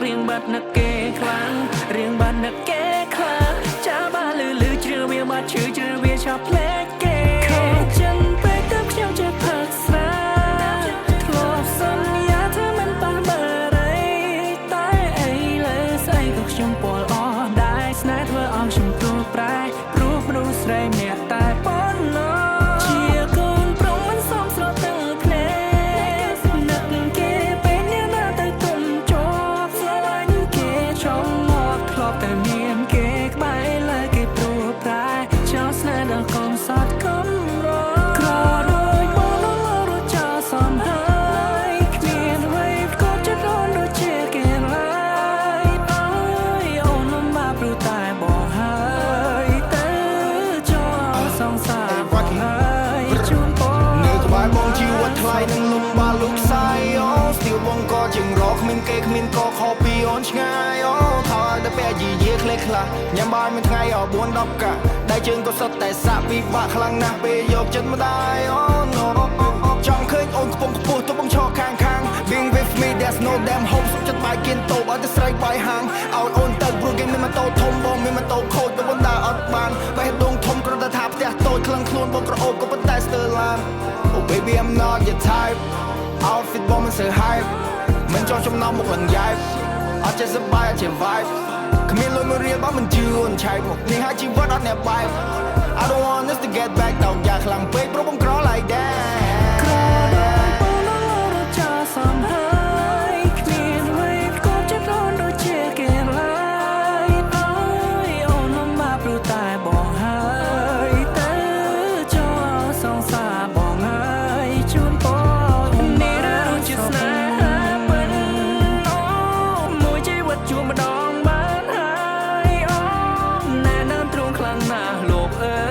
រៀងបាត់នឹកគេខ្លាំងរៀងបាត់នឹកគេខ្លាំងចាបាលឺជ្រឿវាបាត់ឈឺជ្រឿវាឆាប់ផ្លែគេខំចិនពេកទៅខ្ញុំចេះផឹកស្រាធ្លាប់សន្យាថាមិនប៉ះបើរីតែអីលើស្អីក៏ខ្ញុំពលអស់ដែរស្នេហ៍ធ្វើឲ្យខ្ញុំព្រួយប្រែព្រោះមនុស្សស្រីម្នាក់តែប៉ុណ្ណោះជាកូនប្រុងមិនសមស្របទាំងគ្នានឹកគេពេលនេះណាទៅទុំជាប់ស្រឡាញ់គេចង់មកធ្លាប់តែមានគេក្បែរលើគេព្រួយប្រែចោលស្នេហ៍ដល់កូនសតកុំរក្ររួយមកលរចោលសំហើយគ្មានអ្វីក៏ចិត្តអូនដូចជាគេឡើយអើយអូនលំបាកព្រោះតែបងហើយទៅចោលសង្សារបងហើយជូនបងនៅក្បែរបងជីវិតថ្លៃនឹងលំបាកលោកសាយអូស្ទៀវបងក៏ជាងរកគ្មានគេគ្មានក៏ខុសពីអូនឆ្ងាយអូខោតែពេលយីយាខ្លះខ្លះញ៉ាំបាយមួយថ្ងៃ4 10កាដៃជើងក៏សុទ្ធតែសាក់ពិបាកខ្លាំងណាស់ពេលយកចិត្តម្ដាយអូ no ចង់ឃើញអូនខ្ពង់ខ្ពស់ទៅបងឈរខាង Being with me there's no damn hope សុខចិត្តបាយគៀនតូបឲ្យតែស្រីបាយហាងឲ្យអូនទៅព្រោះគេមានម៉ូតូធំបងមានម៉ូតូខូចទៅបងដើរអត់បានបេះដូងធំគ្រាន់តែថាផ្ទះតូចខ្លាំងខ្លួនបងក្រអូបក៏ប៉ុន្តែស្ទើរឡាន Oh baby I'm not your type outfit បងមិនសូវ hype មិនចង់ចំណោមមុខលងយ៉ែបអត់ចេះសប្បាយអត់ចេះ vibe គ្មានលុយមួយរៀលបើមិនជឿអូនឆែកមកនេះហើយជីវិតអត់អ្នកបែប I don't want us to get back តោកយ៉ាខ្លាំងពេកព្រោះបងក្រ like that ក្រដល់បងលរចោលសំហើយគ្មានអ្វីក៏ចិត្តអូនដូចជាគេឡើយអើយអូនលំបាកព្រោះតែបងហើយទៅចោលសង្សារបងហើយជូនបងនេះដូចជាស្នេហាពិនអូមួយជីវិតជួបម្ដងបានហើយអូណែនាំទ្រង់ខ្លាំងណាស់លោកអើ